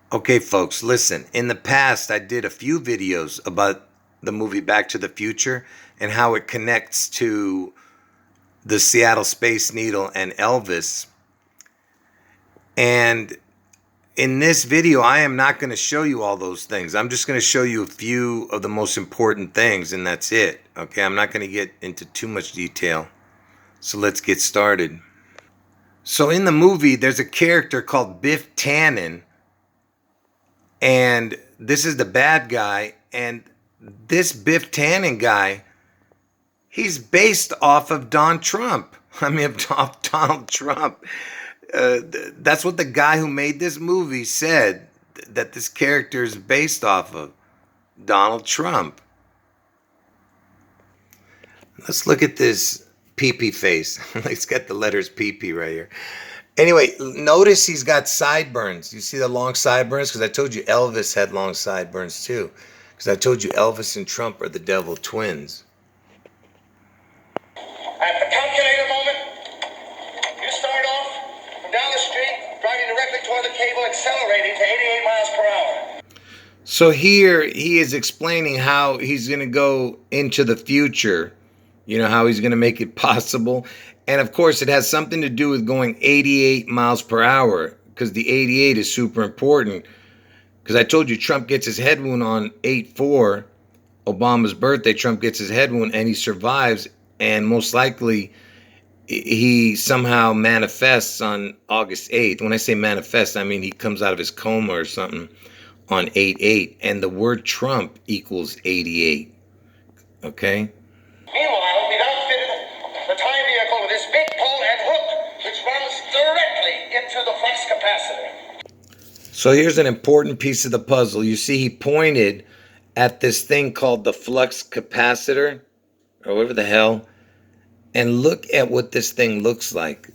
Okay, folks, listen. In the past, I did a few videos about the movie Back to the Future and how it connects to the Seattle Space Needle and Elvis. And in this video, I am not going to show you all those things. I'm just going to show you a few of the most important things, and that's it. Okay, I'm not going to get into too much detail. So let's get started. So in the movie, there's a character called Biff Tannen, and this is the bad guy. And this Biff Tannen guy, he's based off of Donald Trump. Off Donald Trump. That's what the guy who made this movie said, that this character is based off of Donald Trump. Let's look at this PP face. Let's get the letters PP right here. Anyway, notice he's got sideburns. You see the long sideburns? Because I told you Elvis had long sideburns too. Because I told you Elvis and Trump are the devil twins. At the calculator moment, you start off from down the street, driving directly toward the cable, accelerating to 88 miles per hour. So here he is explaining how he's going to go into the future, how he's going to make it possible. And of course, it has something to do with going 88 miles per hour, because the 88 is super important. Because I told you Trump gets his head wound on 8/4, Obama's birthday. Trump gets his head wound and he survives. And most likely he somehow manifests on August 8th. When I say manifest, I mean he comes out of his coma or something on 8/8. And the word Trump equals 88. Okay? Meanwhile, we've outfitted the time vehicle with this big pole and hook, which runs directly into the flux capacitor. So here's an important piece of the puzzle. You see, he pointed at this thing called the flux capacitor, or whatever the hell, and look at what this thing looks like.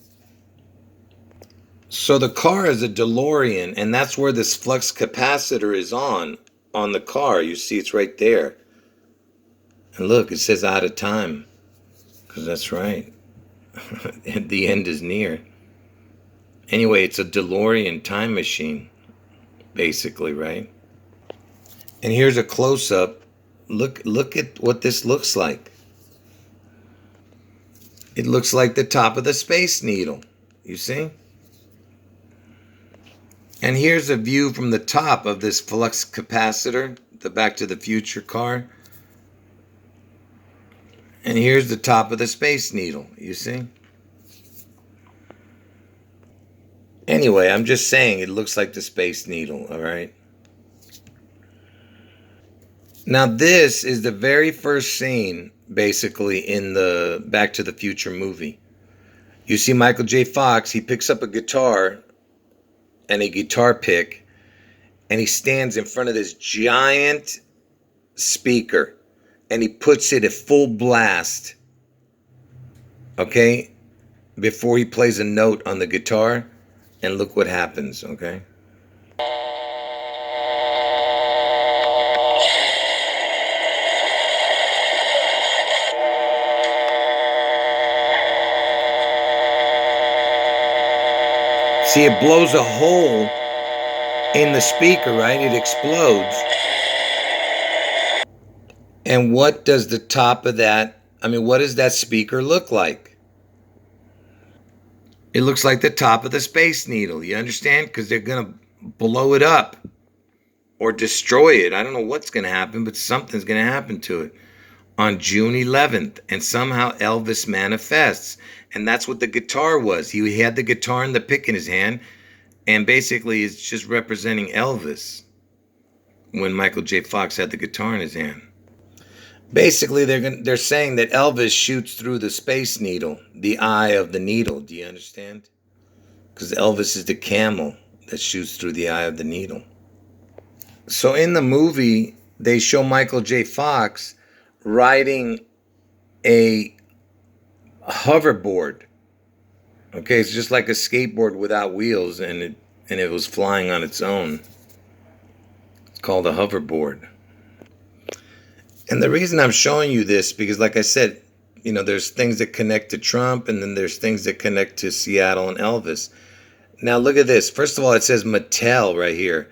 So the car is a DeLorean, and that's where this flux capacitor is on the car. You see, it's right there. And look, it says out of time, because that's right. The end is near. Anyway, it's a DeLorean time machine, basically, right? And here's a close-up. Look at what this looks like. It looks like the top of the Space Needle, you see? And here's a view from the top of this flux capacitor, the Back to the Future car. And here's the top of the Space Needle, you see? Anyway, I'm just saying it looks like the Space Needle, all right? Now, this is the very first scene, basically, in the Back to the Future movie. You see Michael J. Fox, he picks up a guitar and a guitar pick, and he stands in front of this giant speaker, and he puts it at full blast, okay, before he plays a note on the guitar, and look what happens, okay? See, it blows a hole in the speaker, right? It explodes. And what does the top of that, what does that speaker look like? It looks like the top of the Space Needle, you understand? Because they're going to blow it up or destroy it. I don't know what's going to happen, but something's going to happen to it on June 11th. And somehow Elvis manifests. And that's what the guitar was. He had the guitar and the pick in his hand. And basically, it's just representing Elvis when Michael J. Fox had the guitar in his hand. Basically, they're saying that Elvis shoots through the Space Needle, the eye of the needle. Do you understand? Because Elvis is the camel that shoots through the eye of the needle. So in the movie, they show Michael J. Fox riding a hoverboard. Okay, it's just like a skateboard without wheels, and it was flying on its own. It's called a hoverboard. And the reason I'm showing you this, because like I said, there's things that connect to Trump, and then there's things that connect to Seattle and Elvis. Now look at this. First of all, it says Mattel right here.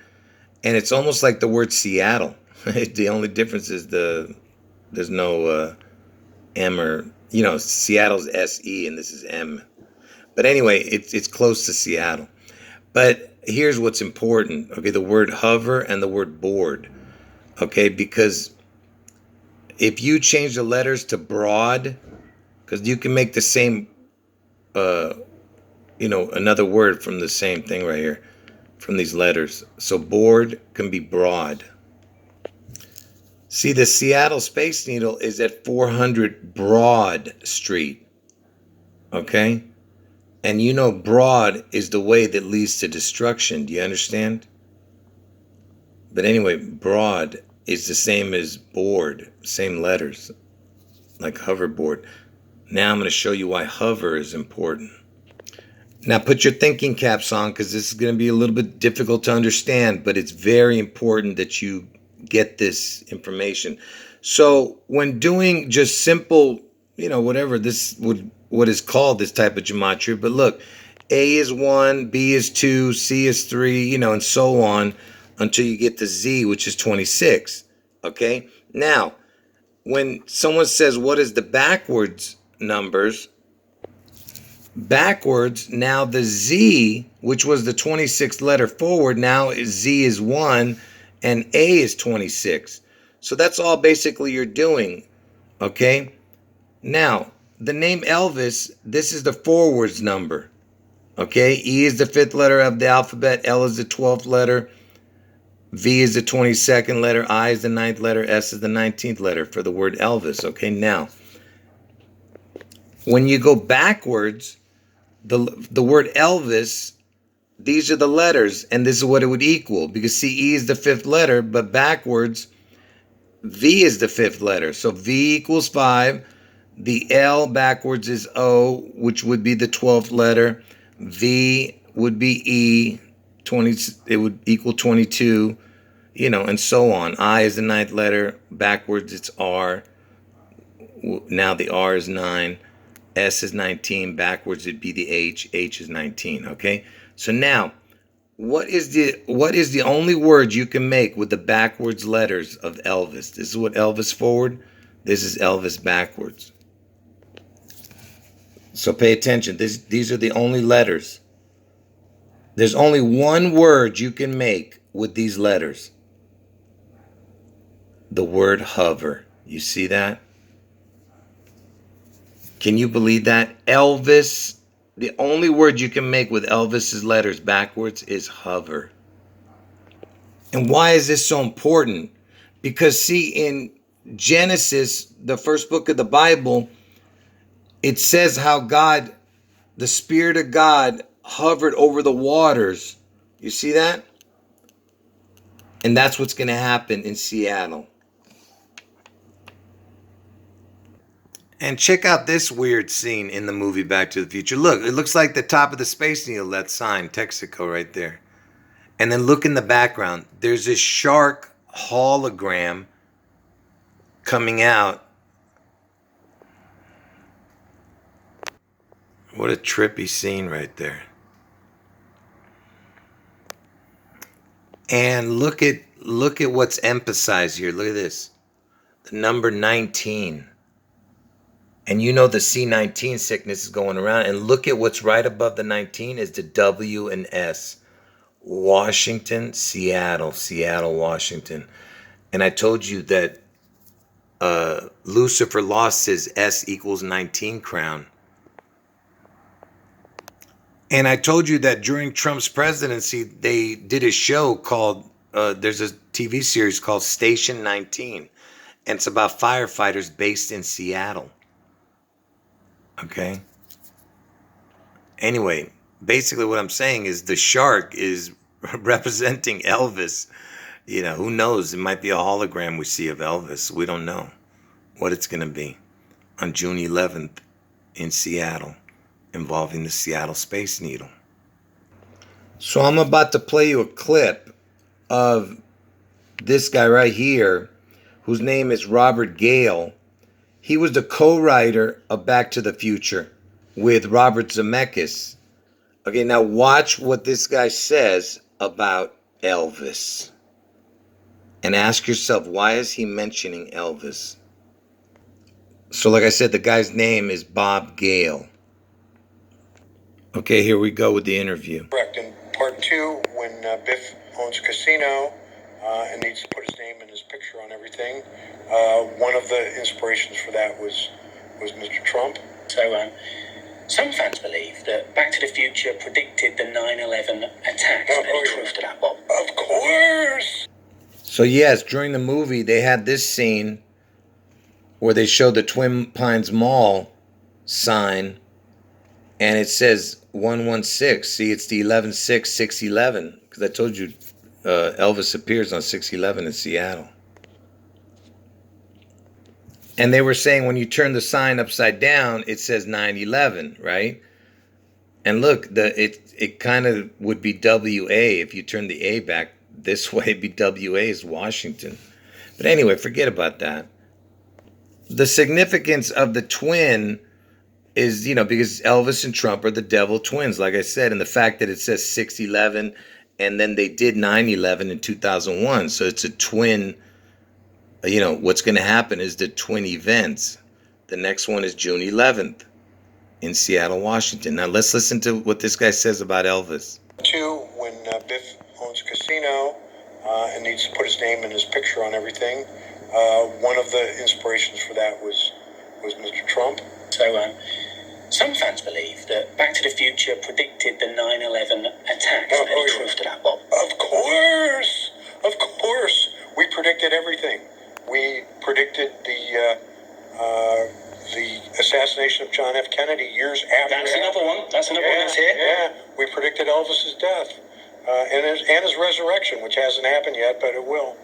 And it's almost like the word Seattle. The only difference is there's no M, or Seattle's SE and this is M. But anyway, it's close to Seattle. But here's what's important. Okay, the word hover and the word board. Okay, because if you change the letters to broad, because you can make the same another word from the same thing right here, from these letters. So board can be broad. See, the Seattle Space Needle is at 400 Broad Street. Okay? And broad is the way that leads to destruction. Do you understand? But anyway, broad is the same as board, same letters, like hoverboard. Now I'm going to show you why hover is important. Now put your thinking caps on, because this is going to be a little bit difficult to understand, but it's very important that you get this information. So when doing just simple, whatever what is called this type of gematria, but look, A is 1, B is 2, C is 3, and so on until you get to Z, which is 26. Okay? Now, when someone says, what is the backwards numbers? Backwards, now the Z, which was the 26th letter forward, now Z is 1 and A is 26. So that's all basically you're doing. Okay? Now, the name Elvis, this is the forwards number. Okay? E is the 5th letter of the alphabet, L is the 12th letter, V is the 22nd letter, I is the 9th letter, S is the 19th letter for the word Elvis. Okay? Now, when you go backwards, the word Elvis, these are the letters, and this is what it would equal. Because see, E is the 5th letter, but backwards, V is the 5th letter. So V equals 5. The L backwards is O, which would be the 12th letter. V would be E, 20. It would equal 22, and so on. I is the 9th letter. Backwards, it's R. Now the R is 9. S is 19. Backwards, it'd be the H. H is 19. Okay. So now, what is the only word you can make with the backwards letters of Elvis? This is what Elvis forward. This is Elvis backwards. So pay attention. These are the only letters. There's only one word you can make with these letters. The word hover. You see that? Can you believe that? Elvis, the only word you can make with Elvis's letters backwards is hover. And why is this so important? Because see, in Genesis, the first book of the Bible, it says how God, the Spirit of God, hovered over the waters. You see that? And that's what's going to happen in Seattle. And check out this weird scene in the movie Back to the Future. Look, it looks like the top of the Space Needle, that sign, Texaco right there. And then look in the background. There's this shark hologram coming out. What a trippy scene right there. And look at what's emphasized here. Look at this. The number 19. And the C19 sickness is going around. And look at what's right above the 19 is the W and S. Washington, Seattle, Washington. And I told you that Lucifer lost his S equals 19 crown. And I told you that during Trump's presidency, they did a show called, there's a TV series called Station 19. And it's about firefighters based in Seattle. Okay. Anyway, basically what I'm saying is the shark is representing Elvis. Who knows? It might be a hologram we see of Elvis. We don't know what it's going to be on June 11th in Seattle, involving the Seattle Space Needle. So I'm about to play you a clip of this guy right here, whose name is Robert Gale. He was the co-writer of Back to the Future with Robert Zemeckis. Okay, now watch what this guy says about Elvis. and ask yourself, why is he mentioning Elvis? So like I said, the guy's name is Bob Gale. Okay, here we go with the interview. Correct. In part two, when Biff owns a casino and needs to put his name and his picture on everything, one of the inspirations for that was Mr. Trump. So, some fans believe that Back to the Future predicted the 9/11 attack. Any truth to that, Bob? Of course. So yes, during the movie, they had this scene where they showed the Twin Pines Mall sign, and it says 116. See, it's the 11/6/6/11, because I told you Elvis appears on 6/11 in Seattle. And they were saying when you turn the sign upside down, it says 9/11, right? And look, it kind of would be WA if you turn the A back this way. It'd be WA is Washington. But anyway, forget about that. The significance of the twin is, because Elvis and Trump are the devil twins, like I said, and the fact that it says 6/11, and then they did 9/11 in 2001, so it's a twin. What's going to happen is the twin events. The next one is June 11th in Seattle, Washington. Now let's listen to what this guy says about Elvis. Two, when Biff owns a casino and needs to put his name and his picture on everything, one of the inspirations for that was Mr. Trump. So, some fans believe that Back to the Future predicted the 9/11 attack. Any truth to that, Bob? Of course. We predicted everything. We predicted the assassination of John F. Kennedy years after. That's another one. That's another one that's here. Yeah, we predicted Elvis's death and his resurrection, which hasn't happened yet, but it will.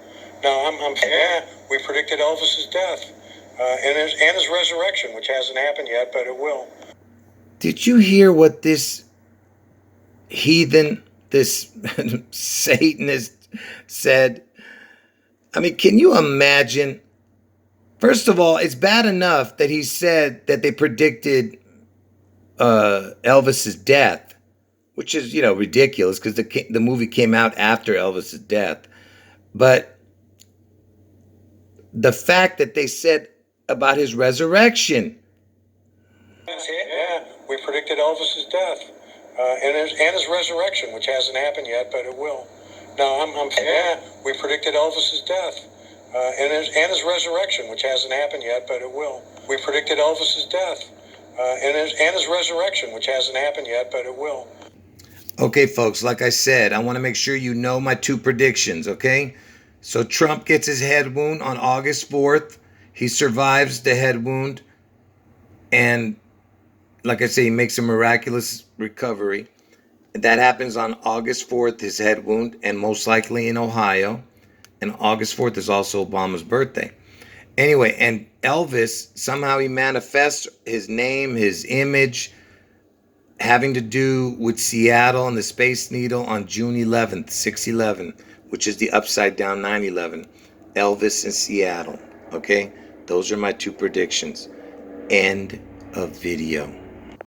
We predicted Elvis's death and his resurrection, which hasn't happened yet, but it will. Did you hear what this heathen, this Satanist said? I mean, can you imagine? First of all, it's bad enough that he said that they predicted Elvis's death, which is, ridiculous because the movie came out after Elvis's death. But the fact that they said about his resurrection. Yeah, we predicted Elvis's death and his resurrection, which hasn't happened yet, but it will. We predicted Elvis's death and his resurrection, which hasn't happened yet, but it will. We predicted Elvis's death and his resurrection, which hasn't happened yet, but it will. Okay, folks, like I said, I want to make sure you know my two predictions, okay? So Trump gets his head wound on August 4th. He survives the head wound. And like I say, he makes a miraculous recovery. That happens on August 4th, his head wound, and most likely in Ohio. And August 4th is also Obama's birthday. Anyway, and Elvis, somehow he manifests his name, his image, having to do with Seattle and the Space Needle on June 11th, 6/11, which is the upside down 9/11. Elvis in Seattle. Okay? Those are my two predictions. End of video.